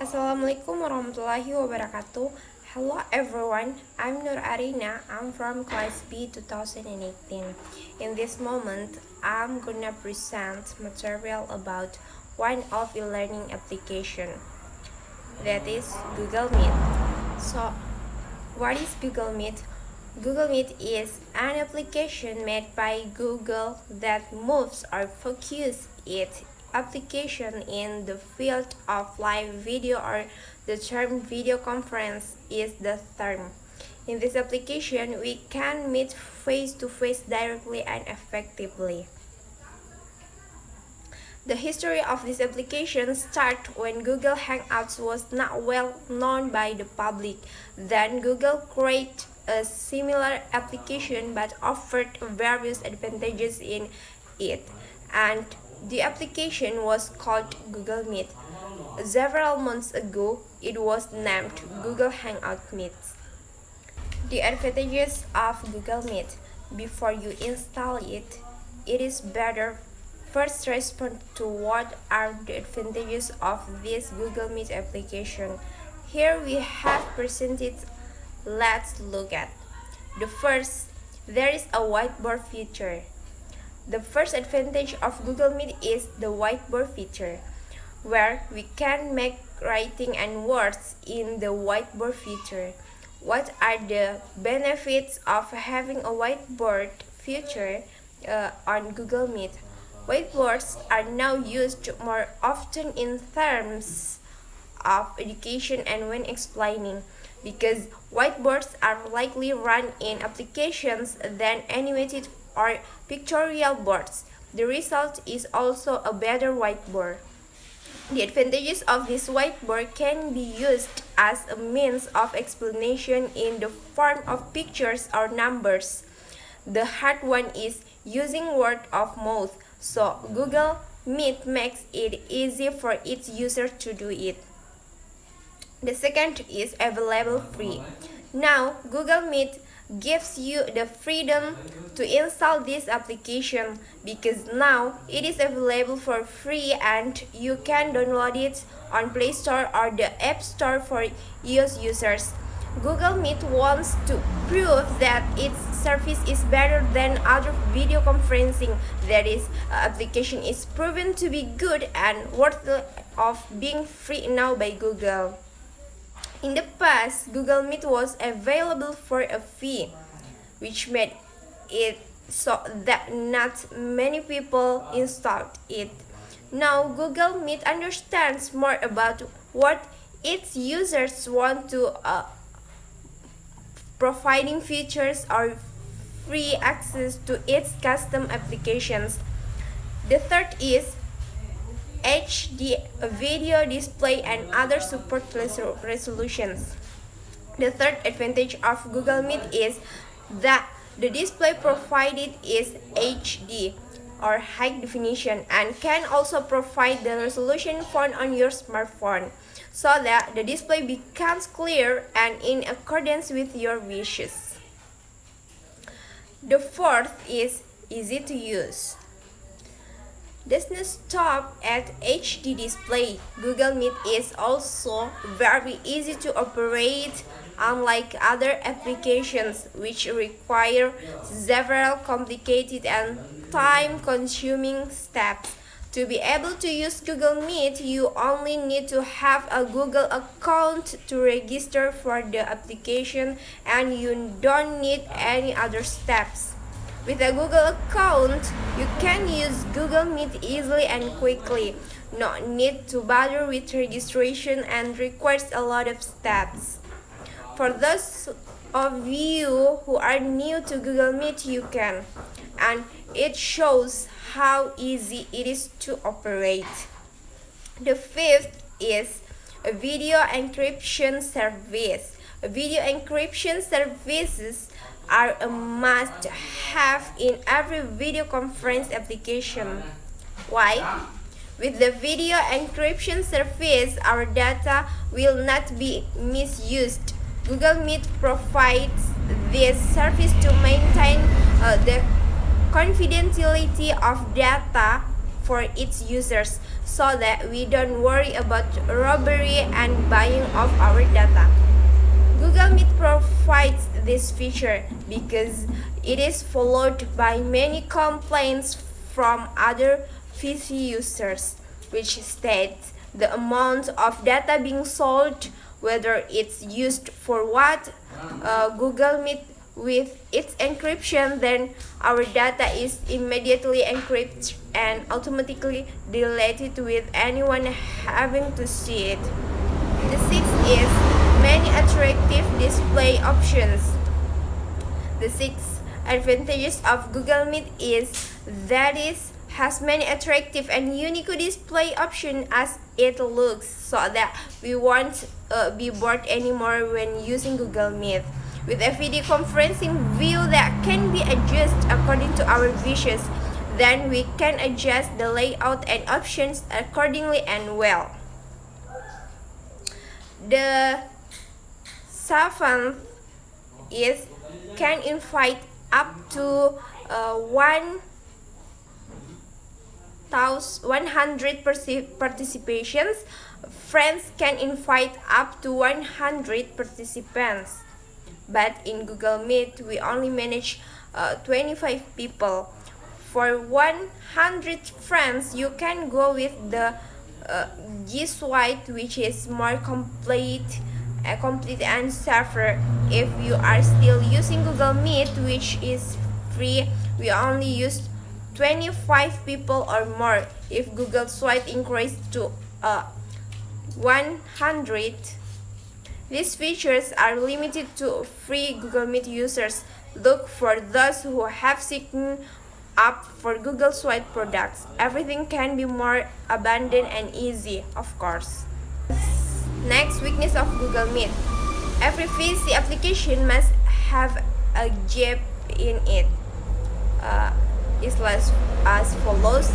Assalamualaikum warahmatullahi wabarakatuh. Hello everyone, I'm Arina. I'm from class B 2018. In this moment, I'm gonna present material about one of e-learning application, that is Google Meet. So, what is Google Meet? Google Meet is an application made by Google that moves or focuses its application in the field of live video, or the term video conference is the term. In this application, we can meet face to face directly and effectively. The history of this application started when Google Hangouts was not well known by the public. Then Google created a similar application but offered various advantages in it, and the application was called Google Meet. Several months ago, it was named Google Hangout Meets. The advantages of Google Meet. Before you install it, it is better first respond to what are the advantages of this Google Meet application. Here we have presented. Let's look at. The first, there is a whiteboard feature. The first advantage of Google Meet is the whiteboard feature, where we can make writing and words in the whiteboard feature. What are the benefits of having a whiteboard feature on Google Meet? Whiteboards are now used more often in terms of education and when explaining, because whiteboards are likely run in applications than animated or pictorial boards. The result is also a better whiteboard. The advantages of this whiteboard can be used as a means of explanation in the form of pictures or numbers. The hard one is using word of mouth, so Google Meet makes it easy for its users to do it. The second is available free. Now, Google Meet gives you the freedom to install this application because now it is available for free and you can download it on Play Store or the App Store for iOS users. Google Meet wants to prove that its service is better than other video conferencing. That is, application is proven to be good and worthy of being free now by Google. In the past, Google Meet was available for a fee, which made it so that not many people installed it. Now, Google Meet understands more about what its users want to providing features or free access to its custom applications. The third is HD video display and other support resolutions. The third advantage of Google Meet is that the display provided is HD or high definition and can also provide the resolution found on your smartphone, so that the display becomes clear and in accordance with your wishes. The fourth is easy to use. Does not stop at HD display. Google Meet is also very easy to operate, unlike other applications which require several complicated and time-consuming steps. To be able to use Google Meet, you only need to have a Google account to register for the application, and you don't need any other steps. With a Google account, you can use Google Meet easily and quickly. No need to bother with registration and requires a lot of steps. For those of you who are new to Google Meet, you can, and it shows how easy it is to operate. The fifth is a video encryption service. Video encryption services are a must-have in every video conference application. Why? With the video encryption service, our data will not be misused. Google Meet provides this service to maintain the confidentiality of data for its users so that we don't worry about robbery and buying of our data. Google Meet provides this feature because it is followed by many complaints from other PC users, which states the amount of data being sold, whether it's used for what. Google Meet with its encryption, then our data is immediately encrypted and automatically deleted with anyone having to see it. The sixth is many attractive display options. The sixth advantages of Google Meet is that it has many attractive and unique display options as it looks, so that we won't be bored anymore when using Google Meet. With a video conferencing view that can be adjusted according to our wishes, then we can adjust the layout and options accordingly and well. The seventh is can invite up to 100 participations. Friends can invite up to 100 participants. But in Google Meet, we only manage 25 people. For 100 friends, you can go with the G Suite, which is more complete and safer. If you are still using Google Meet, which is free, we only use 25 people or more. If Google Suite increased to 100, these features are limited to free Google Meet users. Look for those who have signed up for Google Suite products. Everything can be more abundant and easy, of course. Next, weakness of Google Meet. Every PC application must have a gap in it. It's as follows.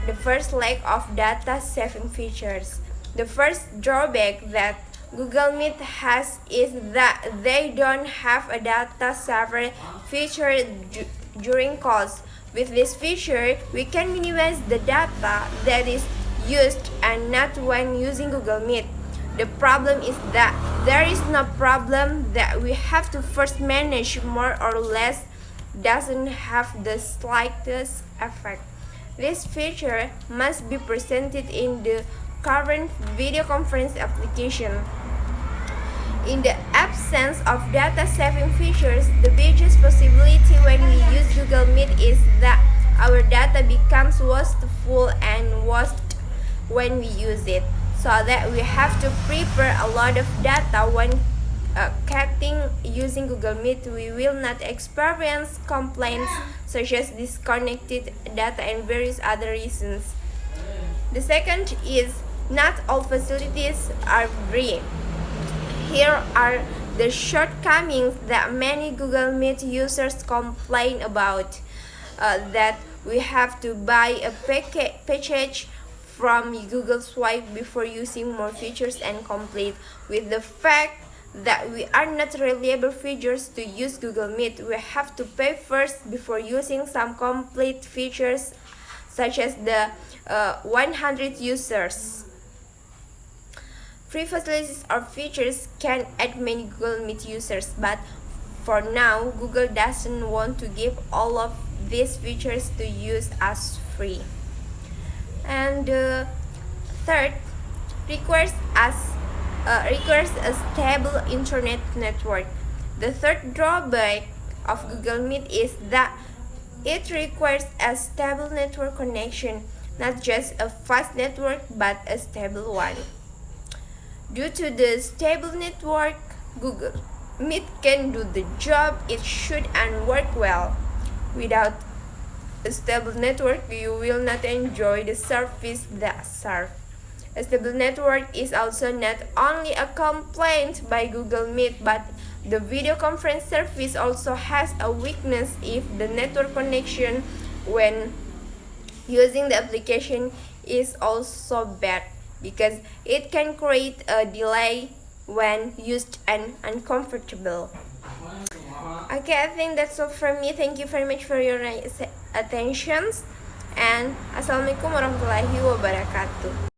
The first lack of data saving features. The first drawback that Google Meet has is that they don't have a data saver feature during calls. With this feature, we can minimize the data that is used and not when using Google Meet. The problem is that there is no problem that we have to first manage more or less doesn't have the slightest effect. This feature must be presented in the current video conference application. In the absence of data saving features, the biggest possibility when we use Google Meet is that our data becomes wasteful and waste when we use it, so that we have to prepare a lot of data when chatting using Google Meet. We will not experience complaints such as disconnected data and various other reasons. The second is not all facilities are free. Here are the shortcomings that many Google Meet users complain about. That we have to buy a package from Google Suite before using more features and complete with the fact that we are not reliable features to use Google Meet. We have to pay first before using some complete features such as the 100 users. Free facilities or features can add many Google Meet users, but for now, Google doesn't want to give all of these features to use as free. And third, requires a stable internet network. The third drawback of Google Meet is that it requires a stable network connection, not just a fast network but a stable one. Due to the stable network, Google Meet can do the job it should and work well. Without a stable network, you will not enjoy the service that serve. A stable network is also not only a complaint by Google Meet, but the video conference service also has a weakness if the network connection when using the application is also bad, because it can create a delay when used and uncomfortable. Okay, I think that's all from me. Thank you very much for your attention. And Assalamualaikum warahmatullahi wabarakatuh.